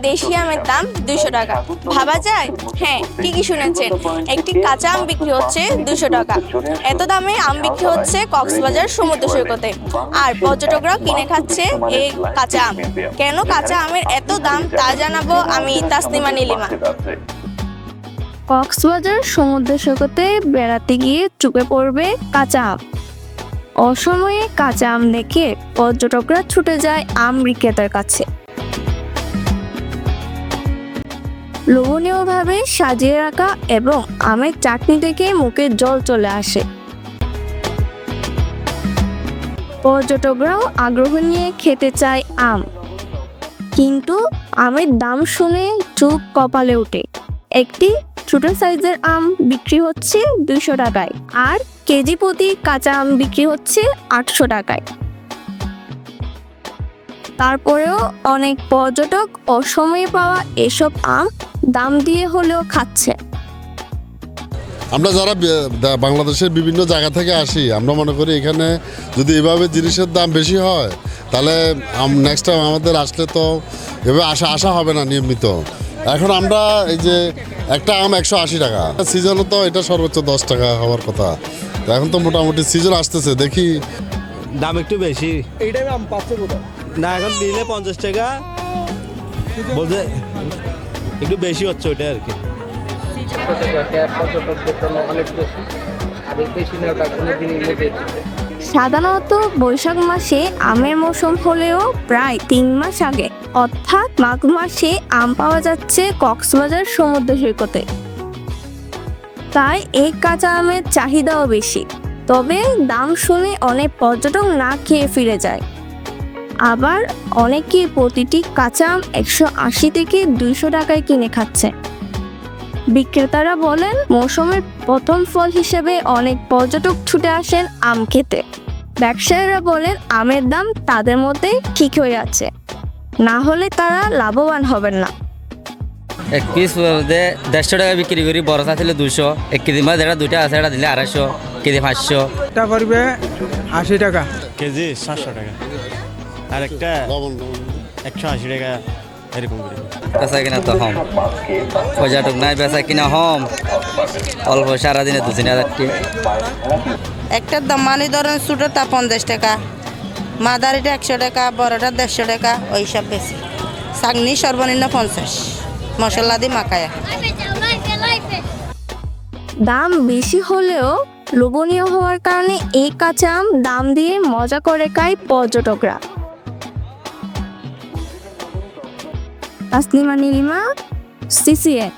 দেশি আমের দাম 200 টাকা। ভাবা যায়? হ্যাঁ, ঠিকই শুনেছেন, একটি কাঁচা আম বিক্রি হচ্ছে 200 টাকা। এত দামে আম বিক্রি হচ্ছে কক্সবাজার সমুদ্র সৈকতে, আর পর্যটকরাও কিনে খাচ্ছে এই কাঁচা আম। কেন কাঁচা আমের এত দাম তা জানাবো আমি, তাসনিমা নীলিমা। কক্সবাজার সমুদ্র সৈকতে বেড়াতে গিয়ে চোখে পড়বে কাঁচা আম। অসময়ে কাঁচা আম দেখে পর্যটকরা ছুটে যায় আম বিক্রেতার কাছে। লোভনীয়ভাবে সাজিয়ে রাখা এবং আমের চাটনি দেখে মুখে জল চলে আসে। পর্যটকরাও আগ্রহ নিয়ে খেতে চায় আম, কিন্তু আমের দাম শুনে চোখ কপালে ওঠে। একটি ছোট সাইজের আম বিক্রি হচ্ছে 200 টাকায়, আর কেজি প্রতি কাঁচা আম বিক্রি হচ্ছে 800 টাকায়। তারপরেও অনেক পর্যটক অসময়ে পাওয়া এসব আম দাম দিয়ে হলেও খাচ্ছে। আমরা যারা বাংলাদেশের বিভিন্ন জায়গা থেকে আসি, আমরা মনে করি এখানে যদি এভাবে জিনিসের দাম বেশি হয় তাহলে নেক্সট টাইম আমাদের আসলে তো এভাবে আসা হবে না নিয়মিত। এখন আমরা এই যে একটা আম 180 টাকা, সিজনও তো এটা সর্বোচ্চ 10 টাকা হওয়ার কথা। তো এখন তো মোটামুটি সিজন আসতেছে, দেখি দাম একটু বেশি। এই টাইমে আম পাচ্ছে কোথায়? না, এখন নিলে 50 টাকা বলতে একটু বেশি হচ্ছে ওইটা আর কি। সাধারণত বৈশাখ মাসে আমের মৌসুম হলেও প্রায় 3 মাস আগে অর্থাৎ মাঘ মাসে আম পাওয়া যাচ্ছে কক্সবাজার সমুদ্র সৈকতে। তাই এই কাঁচা আমের চাহিদাও বেশি। তবে দাম শুনে অনেক পর্যটক না খেয়ে ফিরে যায়। আবার অনেকে প্রতিটি কাঁচা আম 180 থেকে 200 টাকায় কিনে খাচ্ছে। বিক্রেতারা বলেন, মৌসুমের প্রথম ফল হিসেবে অনেক পর্যটক ছুটে আসেন আম খেতে। ব্যবসায়ীরা বলেন, আমের দাম তাদের মধ্যে ঠিক হয়ে আছে, না হলে তারা লাভবান হবেন না। এক পিস 150 টাকা বিক্রি করি, বড় থাকলে 200, 1 কেজি মাছ যেটা দুইটা আছে এটা দিলে 250, কেজি 500। এটা করবে 80 টাকা কেজি 700 টাকা, আর একটা 180 টাকা এরকম করে। বেচা কিনা তো হম, পর্যটক নাই, বেচা কিনা হম অল্প, সারাদিনে 2-3 হাজার টাকা। একটার দাম মানে ধরেন ছোটোটা 50 টাকা, মাদারিটা 100 টাকা, বড়টা 150 টাকা, ওই সব বেশি। চাটনি সর্বনিম্ন 50, মশলা দিয়ে মাখায়া। দাম বেশি হলেও লোভনীয় হওয়ার কারণে এই কাঁচা আম দাম দিয়ে মজা করে খায় পর্যটকরা। তাসনিমা নীলিমা, CCN।